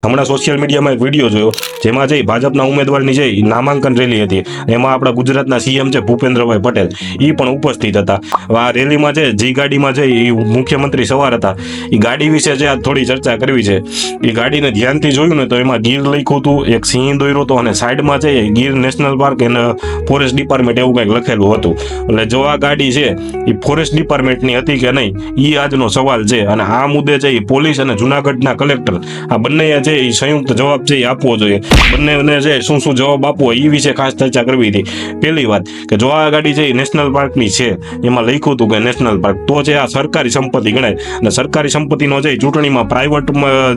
હમણાં સોશિયલ મીડિયામાં એક વિડીયો જોયો જેમાં જે ભાજપના ઉમેદવારની જે નામાંકન રેલી હતી એમાં આપણા ગુજરાતના સીએમ છે ભૂપેન્દ્રભાઈ પટેલ એ પણ ઉપસ્થિત હતા. આ રેલીમાં જે ગાડીમાં જે મુખ્યમંત્રી સવાર હતા એ ગાડી વિશે જે થોડી ચર્ચા કરવી છે. એ ગાડીને ધ્યાનથી જોયું ને તો એમાં ગીર લખ્યું હતું, એક સિંહ દોર્યો હતો અને સાઈડમાં છે ગીર નેશનલ પાર્ક અને ફોરેસ્ટ ડિપાર્ટમેન્ટ એવું કંઈક લખેલું હતું. એટલે જો આ ગાડી છે એ ફોરેસ્ટ ડિપાર્ટમેન્ટની હતી કે નહીં એ આજનો સવાલ છે. અને આ મુદ્દે છે એ પોલીસ અને જુનાગઢના કલેક્ટર આ બંને એ સંયુક્ત જવાબ છે એ આપવો જોઈએ. બંનેને છે શું જવાબ આપવો એ વિશે ખાસ ચર્ચા કરવી હતી. પહેલી વાત કે જો આ ગાડી છે એ નેશનલ પાર્કની છે, એમાં લખ્યું હતું કે નેશનલ પાર્ક, તો છે આ સરકારી સંપત્તિ ગણાય અને સરકારી સંપત્તિનો જે ચૂંટણીમાં પ્રાઇવેટ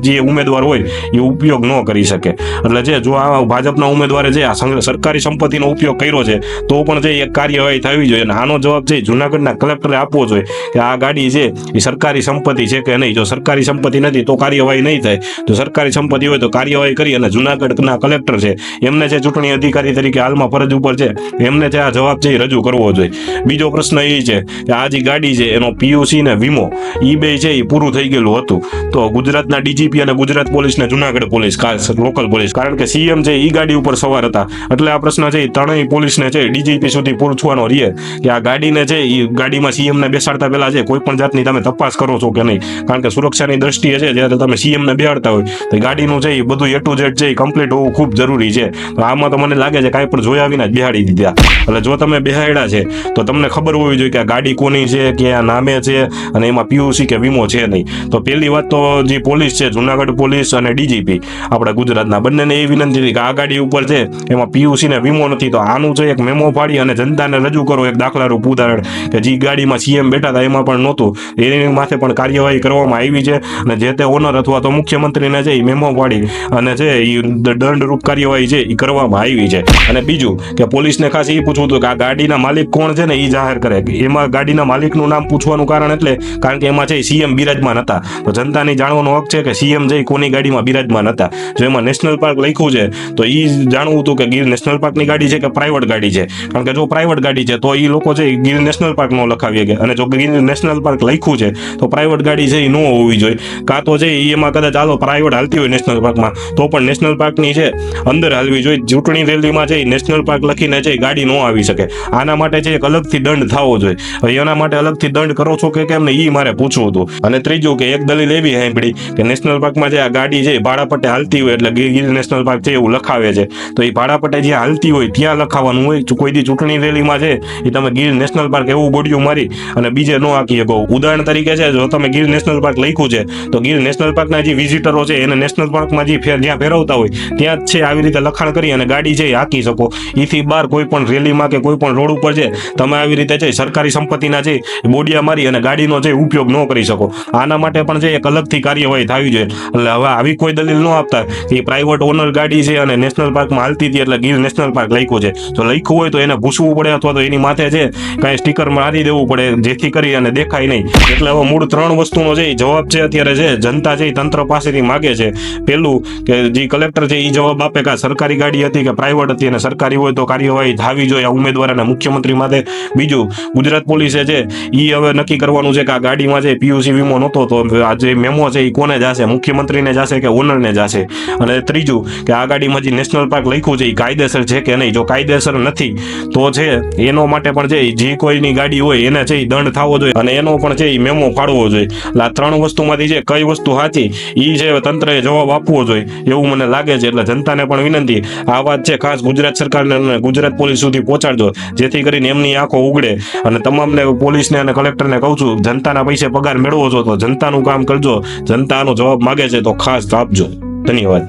જે ઉમેદવાર હોય એ ઉપયોગ ન કરી શકે. એટલે જે જો આ ભાજપના ઉમેદવારે જે આ સરકારી સંપત્તિનો ઉપયોગ કર્યો છે તો પણ જે એક કાર્યવાહી થવી જોઈએ અને આનો જવાબ છે જુનાગઢના કલેક્ટરે આપવો જોઈએ કે આ ગાડી છે એ સરકારી સંપત્તિ છે કે નહીં. જો સરકારી સંપત્તિ નથી તો કાર્યવાહી નહીં થાય, જો સરકારી સંપત્તિ હોય તો કાર્યવાહી કરી અને જુનાગઢના કલેક્ટર છે એમને જે ચૂંટણી અધિકારી તરીકે હાલમાં ફરજ ઉપર છે એમને જે આ જવાબ છે એ રજૂ કરવો જોઈએ. બીજો પ્રશ્ન એ છે કે આ જે ગાડી છે એનો પીયુસી ને વીમો એ બે છે એ પૂરું થઈ ગયેલું હતું. તો ગુજરાતના ડીજીપી અને ગુજરાત પોલીસ ને જુનાગઢ પોલીસ લોકલ પોલીસ, કારણ કે સીએમ છે એ ગાડી ઉપર સવાર હતા એટલે આ પ્રશ્ન છે એ ત્રણેય પોલીસને છે ડીજીપી સુધી પૂછવાનો રહે કે આ ગાડીને છે એ ગાડીમાં સીએમને બેસાડતા પહેલા છે કોઈ પણ જાતની તમે તપાસ કરો છો કે નહીં. કારણ કે સુરક્ષાની દ્રષ્ટિએ છે જ્યારે તમે સીએમને બેહાડતા હોય તો ગાડીનું છે એ બધું A to Z છે એ કમ્પ્લીટ હોવું ખૂબ જરૂરી છે. તો આમાં તો મને લાગે છે કાંઈ પણ જોયા વિના જ બેહાડી દીધા. એટલે જો તમે બેહાડ્યા છે તો તમને ખબર હોવી જોઈએ કે આ ગાડી કોની છે, કે આ નામે છે અને એમાં પીયુસી કે વીમો છે નહીં. તો પહેલી વાત તો જે પોલીસ છે જુનાગઢ પોલીસ અને ડીજીપી આપણા ગુજરાતના બંનેને એ વિનંતી હતી કે આ ગાડી ઉપર છે એમાં પીયુસી ને વીમો નથી તો આનું છે એક મેમો ફાડી અને જનતાને રજૂ કરો એક દાખલારૂપ ઉદાહરણ કે જે ગાડીમાં સીએમ બેઠા હતા એમાં પણ નહોતું, એની માથે પણ કાર્યવાહી કરવામાં આવી છે અને જે તે ઓનર અથવા તો મુખ્યમંત્રીને છે એ મેમો પાડી અને છે એ દંડરૂપ કાર્યવાહી છે એ કરવામાં આવી છે. અને બીજું કે પોલીસને ખાસ એ પૂછવું હતું કે આ ગાડીના માલિક કોણ છે ને એ જાહેર કરે. એમાં ગાડીના માલિકનું નામ પૂછવાનું કારણ કારણ કે એમાં છે સીએમ બિરાજમાન હતા. તો જનતાને જાણવાનો હક છે કે સીએમ છે કોની ગાડીમાં બિરાજમાન હતા. જો એમાં નેશનલ પાર્ક લખ્યું છે તો એ જાણવું હતું કે ગીર નેશનલ પાર્કની ગાડી છે કે પ્રાઇવેટ ગાડી છે. કારણ કે જો પ્રાઇવેટ ગાડી છે તો એ લોકો છે ગીર નેશનલ પાર્ક નો લખાવી ગયા અને જો ગીર નેશનલ પાર્ક લખ્યું છે તો પ્રાઇવેટ ગાડી છે એ ન હોવી જોઈએ. કાં તો છે એમાં કદાચ ચાલો પ્રાઇવેટ હાલતી હોય નેશનલ પાર્કમાં તો પણ નેશનલ પાર્કની છે અંદર હાલવી જોઈએ. ચૂંટણી રેલીમાં છે નેશનલ પાર્ક લખીને છે ગાડી ન આવી શકે. આના માટે છે એક અલગથી દંડ થવો જોઈએ. હવે એના માટે અલગથી દંડ કરો છો કે કેમ ને એ મારે પૂછવું હતું. અને ત્રીજું કે એક દલીલ એવી સાંભળી કે નેશનલ પાર્કમાં જે આ ગાડી છે ભાડાપટ્ટે હાલતી હોય એટલે ગીર નેશનલ પાર્ક છે એવું લખાવે છે. તો એ ભાડાપટ્ટે જ્યાં હાલતી હોય ત્યાં લખાવાનું હોય. કોઈ દી ચૂંટણી રેલીમાં છે એ તમે ગીર નેશનલ પાર્ક એવું બોડિયું મારી અને બીજે ન આંકી શકો. ઉદાહરણ તરીકે છે જો તમે ગીર નેશનલ પાર્ક લખ્યું છે તો ગીર નેશનલ પાર્કના જે વિઝિટરો છે એને નેશનલ પાર્કમાં જે જ્યાં ફેરવતા હોય ત્યાં જ છે આવી રીતે લખાણ કરી અને ગાડી છે એ હાંકી શકો. એથી બહાર કોઈ પણ રેલીમાં કે કોઈ પણ રોડ ઉપર છે તમે આવી રીતે છે સરકારી સંપત્તિના છે બોડિયા મારી અને ગાડીનો છે ઉપયોગ ન કરી શકો. આના માટે પણ છે એક અલગથી કાર્યવાહી થવી જોઈએ. એટલે હવે આવી કોઈ દલીલ ન આપતા કે પ્રાઇવેટ ઓનર ગાડી છે અને નેશનલ પાર્કમાં હાલતી હતી એટલે ગીર નેશનલ પાર્ક લખ્યું છે. જો લખ્યું હોય તો એને ભૂસવું પડે અથવા તો એની માથે છે કાંઈ સ્ટીકર મારી દેવું પડે જેથી કરી અને દેખાય નહીં. એટલે હવે મૂળ ત્રણ વસ્તુનો છે જવાબ છે અત્યારે છે જનતા છે તંત્ર પાસેથી માગે છે. પહેલું કે જે કલેક્ટર છે એ જવાબ આપે કે સરકારી ગાડી હતી કે પ્રાઇવેટ હતી અને સરકારી હોય તો કાર્યવાહી થવી જોઈએ આ ઉમેદવાર અને મુખ્યમંત્રી માટે. બીજું ગુજરાત પોલીસે છે એ હવે નક્કી કરવાનું છે કે આ ગાડીમાં છે પીયુસી વીમો નહોતો તો આ જે મેમો છે એ કોને જશે, મુખ્યમંત્રીને જશે કે ઓનરને જશે. અને ત્રીજું કે આ ગાડીમાં જે નેશનલ પાર્ક લખ્યું છે એ કાયદેસર છે કે નહીં. જો કાયદેસર નથી તો છે એનો માટે પણ છે જે કોઈની ગાડી હોય એને છે એ દંડ થવો જોઈએ અને એનો પણ છે એ મેમો ફાળવો જોઈએ. એટલે આ ત્રણ વસ્તુમાંથી છે કઈ વસ્તુ સાચી એ છે તંત્રએ જવાબ આપવો જોઈએ એવું મને લાગે છે. એટલે જનતાને પણ વિનંતી આ વાત છે ખાસ ગુજરાત સરકારને અને ગુજરાત પોલીસ સુધી પહોંચાડજો જેથી કરીને એમની આંખો ઉગડે. અને તમામને પોલીસને અને કલેક્ટરને કહું છું જનતાના પૈસે પગાર મેળવો છો તો જનતાનું કામ કરજો. જનતાનો જવાબ માગે છે તો ખાસ આપજો. ધન્યવાદ.